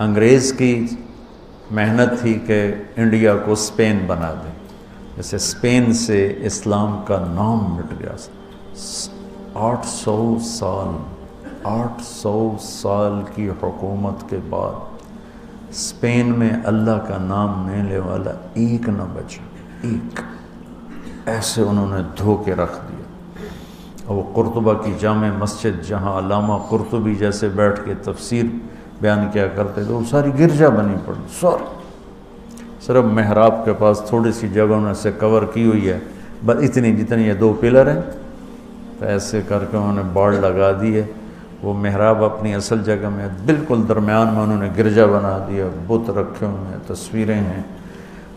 انگریز کی محنت تھی کہ انڈیا کو اسپین بنا دیں، جیسے اسپین سے اسلام کا نام مٹ گیا۔ 800 سال کی حکومت کے بعد اسپین میں اللہ کا نام لینے والا ایک نہ بچا، ایک۔ ایسے انہوں نے دھو کے رکھ دیا۔ اور وہ قرطبہ کی جامع مسجد جہاں علامہ قرطبی جیسے بیٹھ کے تفسیر بیان کیا کرتے تھے، وہ ساری گرجا بنی پڑی، ساری صرف محراب کے پاس تھوڑی سی جگہ انہوں نے سے کور کی ہوئی ہے، بس اتنی جتنی یہ 2 پلر ہیں، تو ایسے کر کے انہوں نے باڑ لگا دی ہے۔ وہ محراب اپنی اصل جگہ میں بالکل درمیان میں انہوں نے گرجا بنا دیا، بت رکھے ہوئے ہیں، تصویریں ہیں،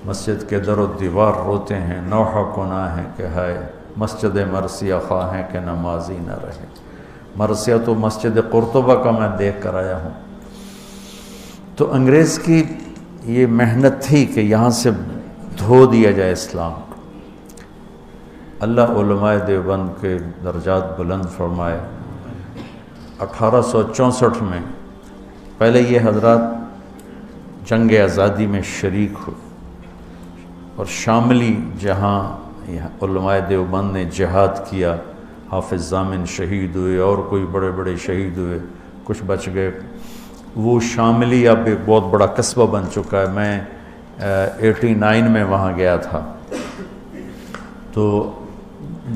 مسجد کے در و دیوار روتے ہیں، نوحہ گناہ ہے کہ ہائے مسجد مرثیہ خواہ ہیں کہ نمازی نہ رہے۔ مرثیہ تو مسجد قرطبہ کا میں دیکھ کر آیا ہوں۔ تو انگریز کی یہ محنت تھی کہ یہاں سے دھو دیا جائے اسلام کو۔ اللہ علماء دیوبند کے درجات بلند فرمائے۔ 1864 میں پہلے یہ حضرات جنگ آزادی میں شریک ہوئے، اور شاملی جہاں علماء دیوبند نے جہاد کیا، حافظ ضامن شہید ہوئے اور کوئی بڑے بڑے شہید ہوئے، کچھ بچ گئے۔ وہ شاملی اب ایک بہت بڑا قصبہ بن چکا ہے۔ میں 89 میں وہاں گیا تھا، تو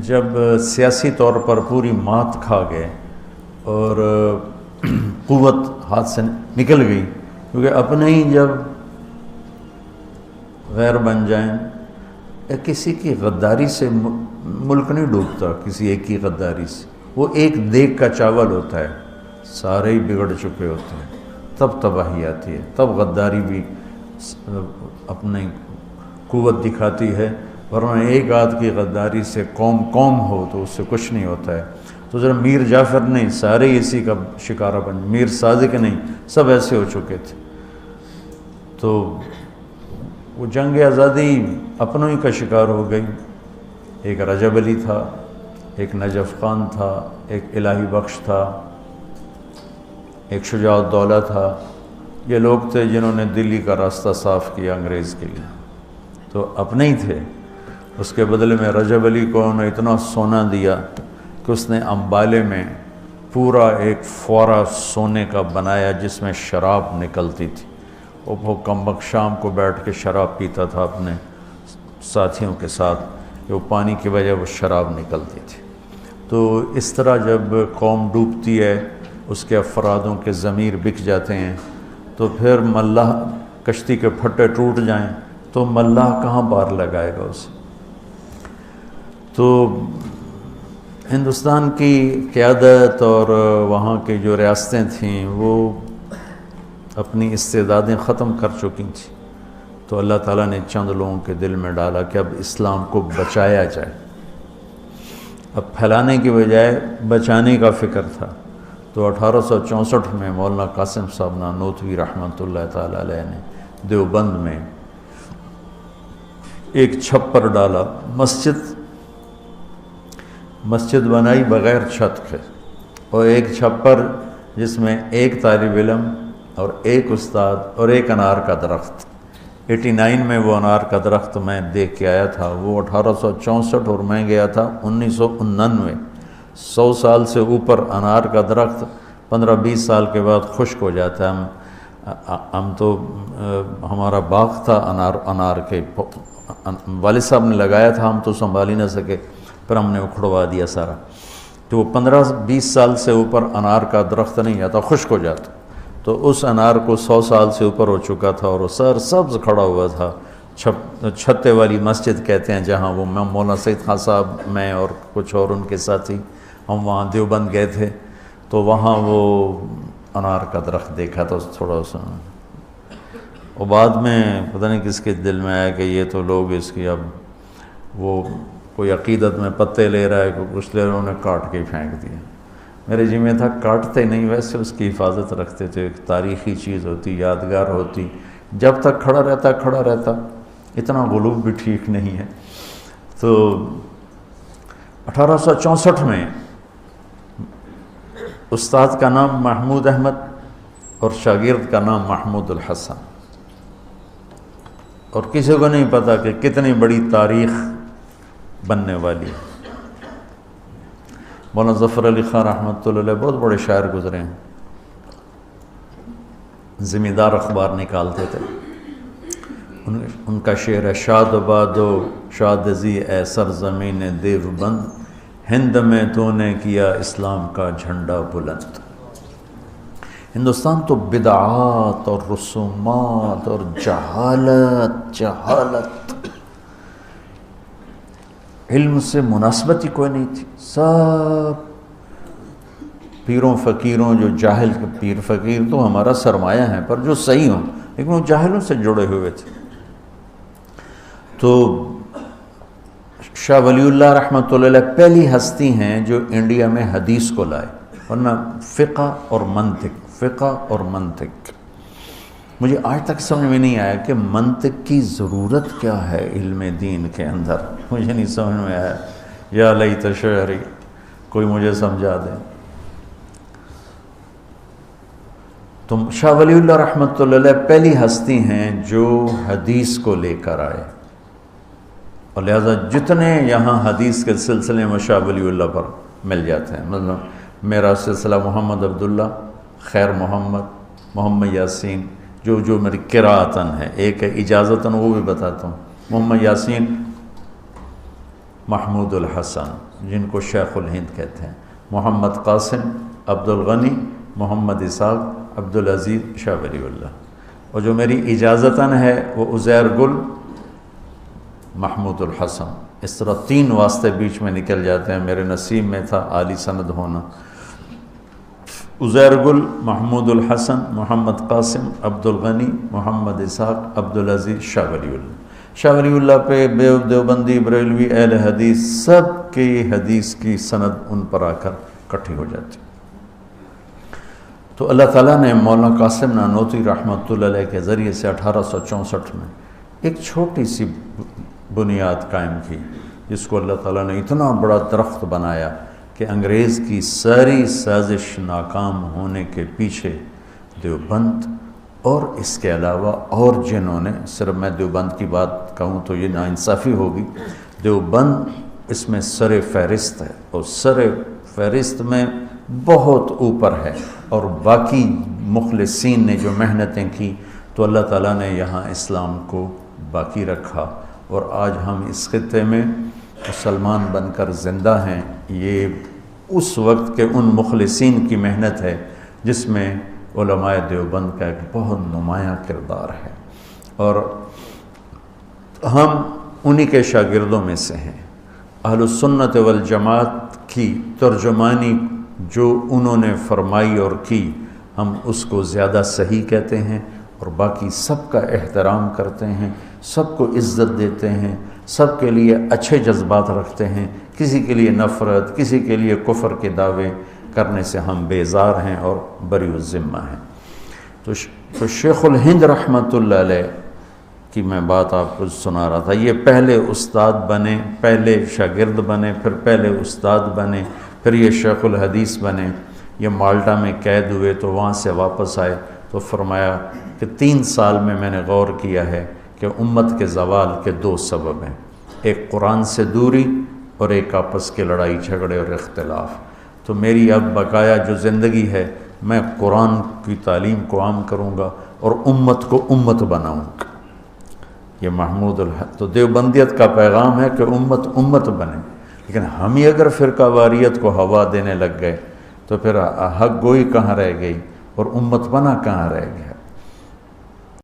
جب سیاسی طور پر پوری مات کھا گئے اور قوت ہاتھ سے نکل گئی، کیونکہ اپنے ہی جب غیر بن جائیں، کسی کی غداری سے ملک نہیں ڈوبتا، کسی ایک کی غداری سے۔ وہ ایک دیگ کا چاول ہوتا ہے، سارے ہی بگڑ چکے ہوتے ہیں، تب تباہی آتی ہے، تب غداری بھی اپنی قوت دکھاتی ہے، ورنہ ایک آدھ کی غداری سے قوم ہو تو اس سے کچھ نہیں ہوتا ہے۔ تو ذرا میر جعفر نہیں، سارے اسی کا شکارہ بن، میر صادق نہیں، سب ایسے ہو چکے تھے۔ تو وہ جنگ آزادی اپنوں ہی کا شکار ہو گئی۔ ایک رجب علی تھا، ایک نجف خان تھا، ایک الہی بخش تھا، ایک شجاع الدولہ تھا۔ یہ لوگ تھے جنہوں نے دلی کا راستہ صاف کیا انگریز کے لیے، تو اپنے ہی تھے۔ اس کے بدلے میں رجب علی کو انہوں نے اتنا سونا دیا کہ اس نے امبالے میں پورا ایک فوارہ سونے کا بنایا جس میں شراب نکلتی تھی۔ وہ کمبخت شام کو بیٹھ کے شراب پیتا تھا اپنے ساتھیوں کے ساتھ، کہ وہ پانی کی وجہ وہ شراب نکلتی تھی۔ تو اس طرح جب قوم ڈوبتی ہے، اس کے افرادوں کے ضمیر بک جاتے ہیں، تو پھر ملاح کشتی کے پھٹے ٹوٹ جائیں تو ملاح کہاں پار لگائے گا اسے؟ تو ہندوستان کی قیادت اور وہاں کی جو ریاستیں تھیں وہ اپنی استعدادیں ختم کر چکی تھیں، تو اللہ تعالیٰ نے چند لوگوں کے دل میں ڈالا کہ اب اسلام کو بچایا جائے۔ اب پھیلانے کی بجائے بچانے کا فکر تھا۔ تو 1864 میں مولانا قاسم صاحب نانوتوی رحمۃ اللہ تعالیٰ علیہ نے دیوبند میں ایک چھپر ڈالا، مسجد بنائی بغیر چھت کے، اور ایک چھپر جس میں ایک طالب علم اور ایک استاد اور ایک انار کا درخت۔ 89 میں وہ انار کا درخت میں دیکھ کے آیا تھا، وہ 1864 اور میں گیا تھا 1999۔ 100 سال سے اوپر انار کا درخت 15-20 سال کے بعد خشک ہو جاتا ہے۔ ہم تو ہمارا باغ تھا انار کے، والد صاحب نے لگایا تھا، ہم تو سنبھال ہی نہ سکے، پھر ہم نے اکھڑوا دیا سارا۔ تو وہ 15-20 سال سے اوپر انار کا درخت نہیں جاتا، خشک ہو جاتا۔ تو اس انار کو 100 سال سے اوپر ہو چکا تھا اور وہ سر سبز کھڑا ہوا تھا۔ چھتے والی مسجد کہتے ہیں جہاں وہ مولانا سید خان صاحب، میں اور کچھ اور ان کے ساتھی، ہم وہاں دیوبند گئے تھے، تو وہاں وہ انار کا درخت دیکھا تھا تھوڑا سا۔ اور بعد میں پتہ نہیں کس کے دل میں آیا کہ یہ تو لوگ اس کی اب وہ کوئی عقیدت میں پتے لے رہا ہے، کوئی کچھ لے رہا ہے، انہوں نے کاٹ کے پھینک دیا۔ میرے جی میں تھا کاٹتے نہیں، ویسے اس کی حفاظت رکھتے تھے، ایک تاریخی چیز ہوتی، یادگار ہوتی، جب تک کھڑا رہتا۔ اتنا غلوب بھی ٹھیک نہیں ہے۔ تو 1864 میں استاد کا نام محمود احمد اور شاگرد کا نام محمود الحسن، اور کسی کو نہیں پتا کہ کتنی بڑی تاریخ بننے والی ہے۔ مولانا ظفر علی خان رحمۃ اللہ علیہ بہت بڑے شاعر گزرے ہیں، زمیندار اخبار نکالتے تھے، ان کا شعر ہے: شاد بادو شاد زی اے سرزمین دیوبند، ہند میں تو نے کیا اسلام کا جھنڈا بلند۔ ہندوستان تو بدعات اور رسومات اور جہالت علم سے مناسبت ہی کوئی نہیں تھی۔ سب پیروں فقیروں، جو جاہل پیر فقیر تو ہمارا سرمایہ ہیں، پر جو صحیح ہوں، لیکن وہ جاہلوں سے جڑے ہوئے تھے۔ تو شاہ ولی اللہ رحمۃ اللہ علیہ پہلی ہستی ہیں جو انڈیا میں حدیث کو لائے، ورنہ فقہ اور منطق مجھے آج تک سمجھ میں نہیں آیا کہ منطق کی ضرورت کیا ہے علم دین کے اندر، مجھے نہیں سمجھ میں آیا۔ یا لیت شعری، کوئی مجھے سمجھا دے۔ تو شاہ ولی اللہ رحمۃ اللہ علیہ پہلی ہستی ہیں جو حدیث کو لے کر آئے، اور لہذا جتنے یہاں حدیث کے سلسلے میں شاہ ولی اللہ پر مل جاتے ہیں، مطلب میرا سلسلہ محمد عبداللہ، خیر محمد یاسین، جو میری قراءتاً ہے، ایک ہے اجازتاً، وہ بھی بتاتا ہوں۔ محمد یاسین، محمود الحسن جن کو شیخ الہند کہتے ہیں، محمد قاسم، عبد الغنی، محمد اسحاق، عبدالعزیز، شاہ ولی اللہ، اور جو میری اجازتاً ہے وہ عزیر گل، محمود الحسن۔ اس طرح 3 واسطے بیچ میں نکل جاتے ہیں، میرے نصیب میں تھا عالی سند ہونا۔ عزیر گل، محمود الحسن، محمد قاسم، عبد الغنی، محمد اسحاق، عبدالعزیز، شاہ ولی اللہ۔ شاہ ولی اللہ پہ دیوبندی، بریلوی، اہل حدیث سب کی حدیث کی سند ان پر آ کر کٹھی ہو جاتی۔ تو اللہ تعالیٰ نے مولانا قاسم نانوتوی رحمۃ اللہ علیہ کے ذریعے سے 1864 میں ایک چھوٹی سی بنیاد قائم کی، جس کو اللہ تعالیٰ نے اتنا بڑا درخت بنایا کہ انگریز کی ساری سازش ناکام ہونے کے پیچھے دیوبند اور اس کے علاوہ اور جنہوں نے، صرف میں دیوبند کی بات کہوں تو یہ ناانصافی ہوگی، دیوبند اس میں سر فہرست ہے، اور سر فہرست میں بہت اوپر ہے، اور باقی مخلصین نے جو محنتیں کی تو اللہ تعالیٰ نے یہاں اسلام کو باقی رکھا، اور آج ہم اس خطے میں مسلمان بن کر زندہ ہیں۔ یہ اس وقت کے ان مخلصین کی محنت ہے جس میں علماء دیوبند کا ایک بہت نمایاں کردار ہے، اور ہم انہی کے شاگردوں میں سے ہیں۔ اہل السنت والجماعت کی ترجمانی جو انہوں نے فرمائی اور کی، ہم اس کو زیادہ صحیح کہتے ہیں، اور باقی سب کا احترام کرتے ہیں، سب کو عزت دیتے ہیں، سب کے لیے اچھے جذبات رکھتے ہیں، کسی کے لیے نفرت، کسی کے لیے کفر کے دعوے کرنے سے ہم بیزار ہیں اور بری الذمہ ہیں۔ تو شیخ الہند رحمۃ اللہ علیہ کی میں بات آپ کو سنا رہا تھا، یہ پہلے استاد بنے، پہلے شاگرد بنے، پھر پہلے استاد بنے، پھر یہ شیخ الحدیث بنے۔ یہ مالٹا میں قید ہوئے تو وہاں سے واپس آئے تو فرمایا کہ 3 سال میں نے غور کیا ہے کہ امت کے زوال کے 2 سبب ہیں، ایک قرآن سے دوری اور ایک آپس کے لڑائی جھگڑے اور اختلاف۔ تو میری اب بقایا جو زندگی ہے، میں قرآن کی تعلیم کو عام کروں گا اور امت کو امت بناؤں گا۔ یہ محمود تو دیوبندیت کا پیغام ہے کہ امت امت بنے، لیکن ہم ہی اگر فرقہ واریت کو ہوا دینے لگ گئے تو پھر حق گوئی کہاں رہ گئی اور امت بنا کہاں رہ گیا؟